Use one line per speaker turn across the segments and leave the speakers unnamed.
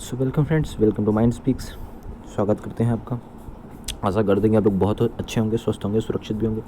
So welcome friends, welcome to mind speaks. स्वागत करते हैं आपका। आशा करते हैं कि आप लोग बहुत अच्छे होंगे, स्वस्थ होंगे, सुरक्षित भी होंगे।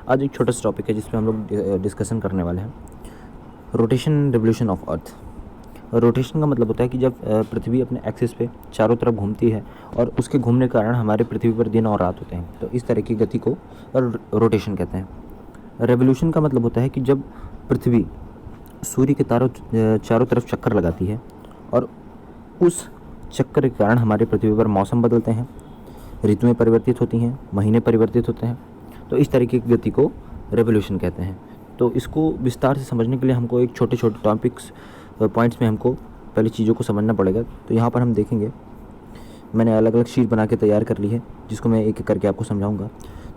आज एक छोटा सा टॉपिक है जिसमें हम लोग डिस्कशन करने वाले हैं, rotation revolution of earth. Rotation का मतलब होता है कि जब पृथ्वी अपने एक्सिस पे चारों तरफ घूमती है और उसके घूमने के कारण हमारे पृथ्वी पर दिन और रात होते हैं, तो इस तरह की गति को रोटेशन कहते हैं। रेवोल्यूशन का मतलब होता है कि जब पृथ्वी सूर्य के चारों तरफ चक्कर लगाती है और उस चक्कर के कारण हमारे पृथ्वी पर मौसम बदलते हैं, ऋतुएं परिवर्तित होती हैं, महीने परिवर्तित होते हैं, तो इस तरीके की गति को रेवोल्यूशन कहते हैं। तो इसको विस्तार से समझने के लिए हमको एक छोटे छोटे टॉपिक्स पॉइंट्स में हमको पहले चीज़ों को समझना पड़ेगा। तो यहाँ पर हम देखेंगे, मैंने अलग अलग शीट बना के तैयार कर ली है जिसको मैं एक एक करके आपको समझाऊंगा।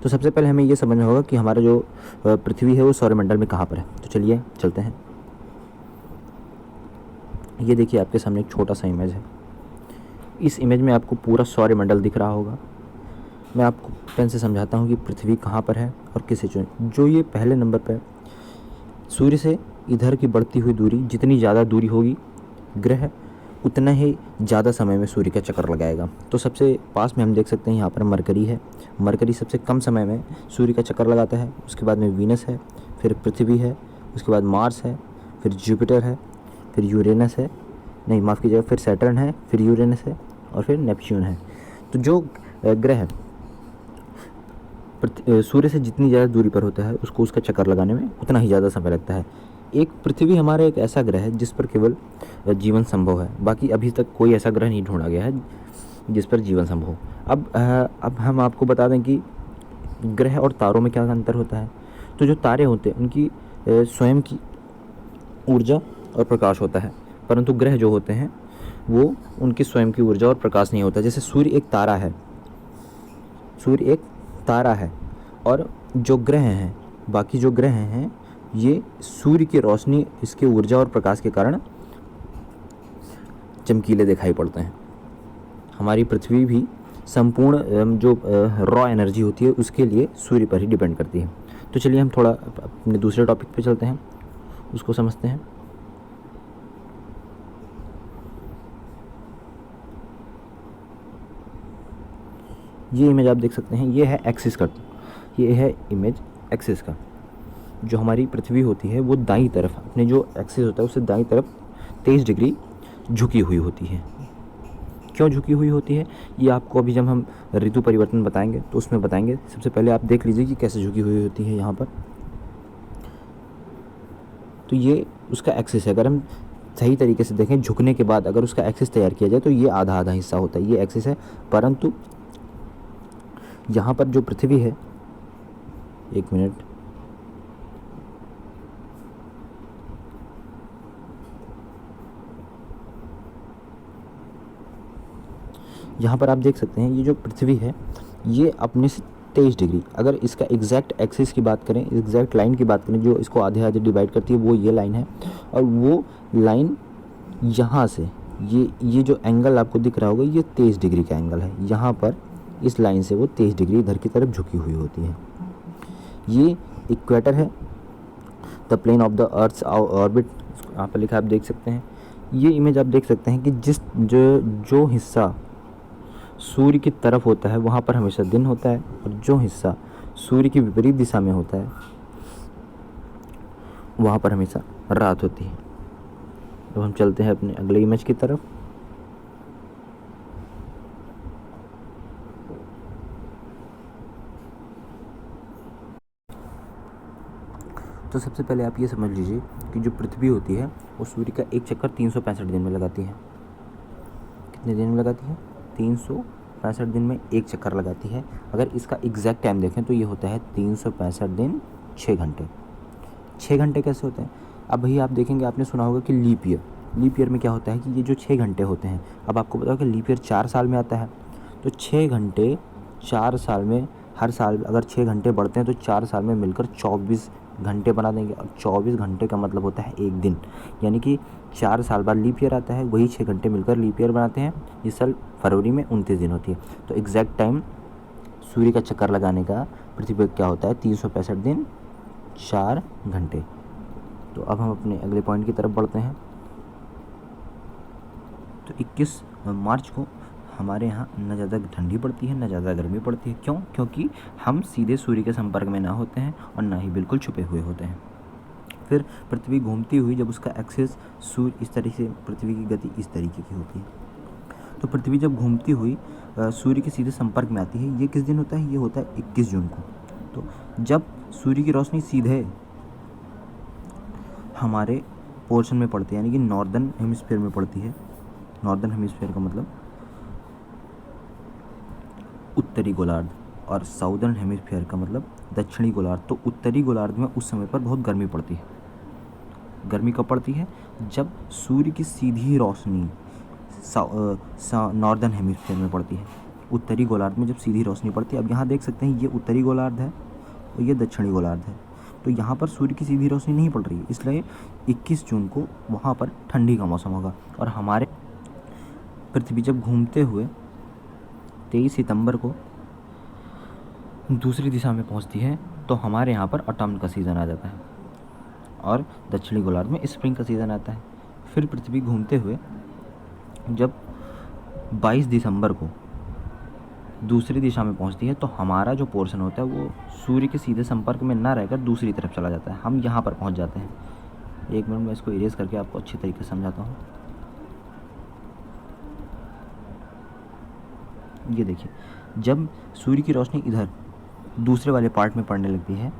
तो सबसे पहले हमें ये समझना होगा कि हमारा जो पृथ्वी है वो सौरमंडल में कहाँ पर है। तो चलिए चलते हैं। ये देखिए आपके सामने एक छोटा सा इमेज है। इस इमेज में आपको पूरा सौरमंडल दिख रहा होगा। मैं आपको पेन से समझाता हूँ कि पृथ्वी कहाँ पर है और किसे चुने। जो ये पहले नंबर पर सूर्य से इधर की बढ़ती हुई दूरी, जितनी ज़्यादा दूरी होगी ग्रह उतना ही ज़्यादा समय में सूर्य का चक्कर लगाएगा। तो सबसे पास में हम देख सकते हैं यहाँ पर मरकरी है। मरकरी सबसे कम समय में सूर्य का चक्कर लगाता है। उसके बाद में वीनस है, फिर पृथ्वी है, उसके बाद मार्स है, फिर जुपिटर है, फिर यूरेनस है, नहीं माफ़ कीजिएगा, फिर सैटर्न है, फिर यूरेनस है और फिर नेपच्यून है। तो जो ग्रह सूर्य से जितनी ज़्यादा दूरी पर होता है उसको उसका चक्कर लगाने में उतना ही ज़्यादा समय लगता है। एक पृथ्वी हमारा एक ऐसा ग्रह है जिस पर केवल जीवन संभव है। बाकी अभी तक कोई ऐसा ग्रह नहीं ढूंढा गया है जिस पर जीवन संभव हो। अब हम आपको बता दें कि ग्रह और तारों में क्या अंतर होता है। तो जो तारे होते हैं उनकी स्वयं की ऊर्जा और प्रकाश होता है, परंतु ग्रह जो होते हैं वो उनकी स्वयं की ऊर्जा और प्रकाश नहीं होता। जैसे सूर्य एक तारा है, सूर्य एक तारा है और जो ग्रह हैं, बाकी जो ग्रह हैं ये सूर्य की रोशनी, इसके ऊर्जा और प्रकाश के कारण चमकीले दिखाई पड़ते हैं। हमारी पृथ्वी भी संपूर्ण जो रॉ एनर्जी होती है उसके लिए सूर्य पर ही डिपेंड करती है। तो चलिए हम थोड़ा अपने दूसरे टॉपिक पे चलते हैं, उसको समझते हैं। ये इमेज आप देख सकते हैं, ये है एक्सिस का, ये है इमेज एक्सिस का। जो हमारी पृथ्वी होती है वो दाईं तरफ, अपने जो एक्सिस होता है उससे दाईं तरफ 23 डिग्री झुकी हुई होती है। क्यों झुकी हुई होती है ये आपको अभी जब हम ऋतु परिवर्तन बताएंगे तो उसमें बताएंगे। सबसे पहले आप देख लीजिए कि कैसे झुकी हुई होती है यहाँ पर। तो ये उसका एक्सिस है। अगर हम सही तरीके से देखें, झुकने के बाद अगर उसका एक्सिस तैयार किया जाए तो ये आधा आधा हिस्सा होता है, ये एक्सिस है। परंतु यहाँ पर जो पृथ्वी है, एक मिनट, यहाँ पर आप देख सकते हैं ये जो पृथ्वी है ये अपने से 23 डिग्री, अगर इसका एग्जैक्ट एक्सिस की बात करें, एग्जैक्ट लाइन की बात करें जो इसको आधे आधे डिवाइड करती है, वो ये लाइन है। और वो लाइन यहाँ से ये जो एंगल आपको दिख रहा होगा ये 23 डिग्री का एंगल है। यहाँ पर इस लाइन से वो 23 डिग्री इधर की तरफ झुकी हुई होती है। ये इक्वेटर है, the plane of the earth's orbit, यहाँ पर लिखा आप देख सकते हैं। ये इमेज आप देख सकते हैं कि जो हिस्सा सूर्य की तरफ होता है वहाँ पर हमेशा दिन होता है और जो हिस्सा सूर्य की विपरीत दिशा में होता है वहाँ पर हमेशा रात होती है। अब हम चलते हैं अपने अगले इमेज की तरफ। तो सबसे पहले आप ये समझ लीजिए कि जो पृथ्वी होती है वो सूर्य का एक चक्कर 365 दिन में लगाती है। कितने दिन में लगाती है? 365 दिन में एक चक्कर लगाती है। अगर इसका एग्जैक्ट टाइम देखें तो ये होता है 365 दिन 6 घंटे। 6 घंटे कैसे होते हैं? अब भैया आप देखेंगे, आपने सुना होगा कि लीप ईयर, लीप ईयर में क्या होता है कि ये जो 6 घंटे होते हैं, अब आपको बताओ कि लीप ईयर 4 साल में आता है। तो 6 घंटे 4 साल में, हर साल अगर 6 घंटे बढ़ते हैं तो 4 साल में मिलकर 24 घंटे बना देंगे। और 24 घंटे का मतलब होता है एक दिन, यानी कि 4 साल बाद लीप ईयर आता है, वही 6 घंटे मिलकर लीप ईयर बनाते हैं। इस साल फरवरी में 29 दिन होती है। तो एग्जैक्ट टाइम सूर्य का चक्कर लगाने का पृथ्वी पर क्या होता है? 365 दिन 4 घंटे। तो अब हम अपने अगले पॉइंट की तरफ बढ़ते हैं। तो 21 मार्च को हमारे यहाँ न ज़्यादा ठंडी पड़ती है न ज़्यादा गर्मी पड़ती है। क्यों? क्योंकि हम सीधे सूर्य के संपर्क में ना होते हैं और ना ही बिल्कुल छुपे हुए होते हैं। फिर पृथ्वी घूमती हुई जब उसका एक्सिस सूर्य इस तरीके से, पृथ्वी की गति इस तरीके की होती है, तो पृथ्वी जब घूमती हुई सूर्य के सीधे संपर्क में आती है। ये किस दिन होता है? ये होता है 21 जून को। तो जब सूर्य की रोशनी सीधे हमारे पोर्शन में पड़ती है, यानी कि नॉर्दर्न हेमिस्फीयर में पड़ती है। नॉर्दर्न हेमिस्फीयर का मतलब उत्तरी गोलार्ध, और साउदर्न हेमिस्फीयर का मतलब दक्षिणी गोलार्ध। तो उत्तरी गोलार्ध में उस समय पर बहुत गर्मी पड़ती है। गर्मी कब पड़ती है? जब सूर्य की सीधी रोशनी नॉर्दर्न हेमिस्फीयर में पड़ती है। उत्तरी गोलार्ध में जब सीधी रोशनी पड़ती है, अब यहाँ देख सकते हैं ये उत्तरी गोलार्ध है और ये दक्षिणी गोलार्ध है। तो यहाँ पर सूर्य की सीधी रोशनी नहीं पड़ रही है, इसलिए 21 जून को वहाँ पर ठंडी का मौसम होगा। और हमारे पृथ्वी जब घूमते हुए 23 सितंबर को दूसरी दिशा में पहुँचती है, तो हमारे यहाँ पर ऑटम्न का सीज़न आ जाता है और दक्षिणी गोलार्ध में स्प्रिंग का सीज़न आता है। फिर पृथ्वी घूमते हुए जब 22 दिसंबर को दूसरी दिशा में पहुंचती है, तो हमारा जो पोर्शन होता है वो सूर्य के सीधे संपर्क में ना रहकर दूसरी तरफ चला जाता है। हम यहाँ पर पहुंच जाते हैं। एक मिनट में इसको इरेज करके आपको अच्छी तरीके से समझाता हूँ। ये देखिए, जब सूर्य की रोशनी इधर दूसरे वाले पार्ट में पड़ने लगती है,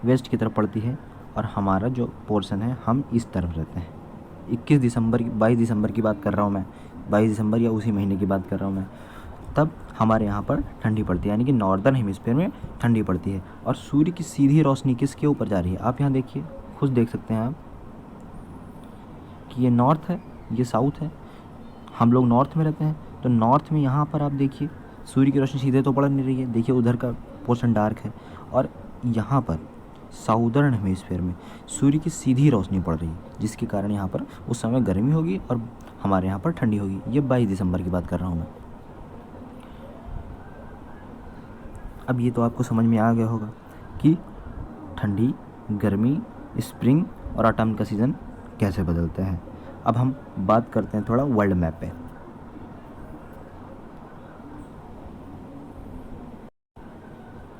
वेस्ट की तरफ पड़ती है, और हमारा जो पोर्शन है हम इस तरफ रहते हैं। 22 दिसंबर की बात कर रहा हूँ मैं, 22 दिसंबर या उसी महीने की बात कर रहा हूँ मैं। तब हमारे यहाँ पर ठंडी पड़ती है, यानी कि नॉर्दर्न हेमिस्फीयर में ठंडी पड़ती है। और सूर्य की सीधी रोशनी किसके ऊपर जा रही है? आप यहाँ देखिए, खुद देख सकते हैं आप कि ये नॉर्थ है, ये साउथ है। हम लोग नॉर्थ में रहते हैं, तो नॉर्थ में यहाँ पर आप देखिए सूर्य की रोशनी सीधे तो पड़ नहीं रही है। देखिए उधर का पोर्शन डार्क है, और यहाँ पर साउदर्न हेमिस्फीयर में सूर्य की सीधी रोशनी पड़ रही है, जिसके कारण यहाँ पर उस समय गर्मी होगी और हमारे यहाँ पर ठंडी होगी। ये 22 दिसंबर की बात कर रहा हूँ मैं। अब ये तो आपको समझ में आ गया होगा कि ठंडी, गर्मी, स्प्रिंग और ऑटम का सीज़न कैसे बदलते हैं। अब हम बात करते हैं थोड़ा वर्ल्ड मैप पे।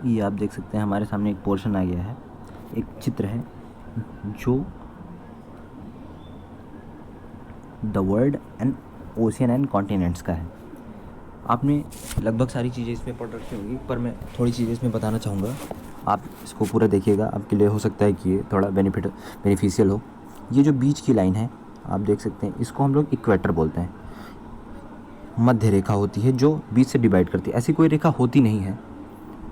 ये आप देख सकते हैं हमारे सामने एक पोर्शन आ गया है, एक चित्र है जो the world and ocean and continents का है। आपने लगभग सारी चीज़ें इसमें पढ़ रखी होंगी, पर मैं थोड़ी चीज़ें इसमें बताना चाहूँगा। आप इसको पूरा देखिएगा, आपके लिए हो सकता है कि ये थोड़ा बेनिफिशियल हो। ये जो बीच की लाइन है आप देख सकते हैं, इसको हम लोग इक्वेटर बोलते हैं। मध्य रेखा होती है जो बीच से डिवाइड करती है। ऐसी कोई रेखा होती नहीं है,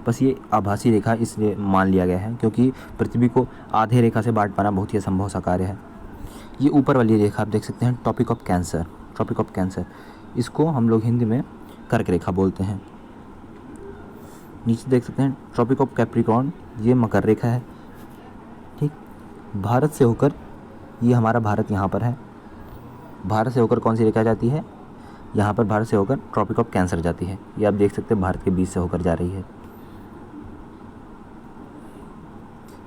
बस ये आभासी रेखा इसलिए मान लिया गया है क्योंकि पृथ्वी को आधे रेखा से बांट पाना बहुत ही असंभव सा कार्य है। ये ऊपर वाली रेखा आप देख सकते हैं, ट्रॉपिक ऑफ कैंसर, इसको हम लोग हिंदी में कर्क रेखा बोलते हैं। नीचे देख सकते हैं ट्रॉपिक ऑफ कैप्रिकॉर्न, ये मकर रेखा है। ठीक, भारत से होकर ये हमारा भारत यहाँ पर है। भारत से होकर कौन सी रेखा जाती है? यहाँ पर भारत से होकर ट्रॉपिक ऑफ कैंसर जाती है। ये आप देख सकते हैं भारत के बीच से होकर जा रही है।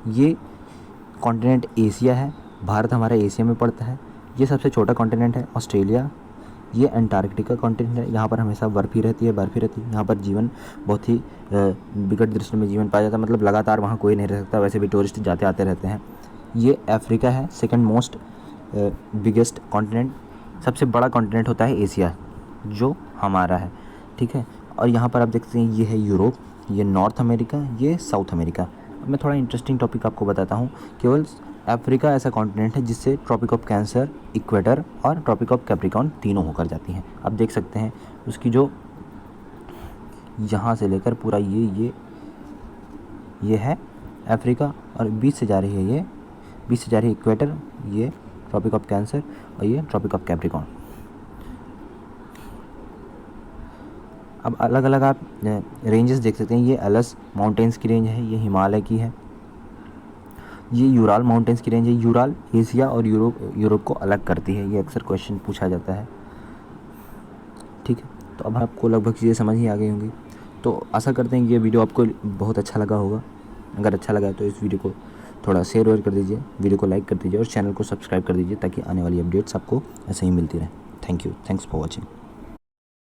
ये कॉन्टिनेंट एशिया है, भारत हमारा एशिया में पड़ता है। ये सबसे छोटा कॉन्टिनेंट है ऑस्ट्रेलिया। ये अंटार्कटिका कॉन्टिनेंट है, यहाँ पर हमेशा बर्फ़ ही रहती है। यहाँ पर जीवन बहुत ही विकट दृष्टि में जीवन पाया जाता है, मतलब लगातार वहाँ कोई नहीं रह सकता। वैसे भी टूरिस्ट जाते आते रहते हैं। ये अफ्रीका है, सेकंड मोस्ट बिगेस्ट कॉन्टिनेंट। सबसे बड़ा कॉन्टिनेंट होता है एशिया, जो हमारा है। ठीक है, और यहाँ पर आप देखते हैं ये है यूरोप, ये नॉर्थ अमेरिका, ये साउथ अमेरिका। मैं थोड़ा इंटरेस्टिंग टॉपिक आपको बताता हूँ। केवल अफ्रीका ऐसा कॉन्टिनेंट है जिससे ट्रॉपिक ऑफ कैंसर, इक्वेटर और ट्रॉपिक ऑफ कैप्रिकॉर्न तीनों होकर जाती हैं। आप देख सकते हैं उसकी जो यहाँ से लेकर पूरा ये है अफ्रीका, और बीच से जा रही है इक्वेटर, ये ट्रॉपिक ऑफ कैंसर और ये ट्रॉपिक ऑफ कैप्रिकॉर्न। अब अलग अलग आप रेंजेस देख सकते हैं। ये एलस माउंटेन्स की रेंज है, ये हिमालय की है। ये यूराल माउंटेन्स की रेंज है। यूराल एशिया और यूरोप को अलग करती है। ये अक्सर क्वेश्चन पूछा जाता है। ठीक है, तो अब आपको लगभग चीज़ें समझ ही आ गई होंगी। तो आशा करते हैं ये वीडियो आपको बहुत अच्छा लगा होगा। अगर अच्छा लगा तो इस वीडियो को थोड़ा शेयर वेयर कर दीजिए, वीडियो को लाइक कर दीजिए और चैनल को सब्सक्राइब कर दीजिए ताकि आने वाली अपडेट्स आपको ऐसे ही मिलती रहे। Thank you, thanks for watching.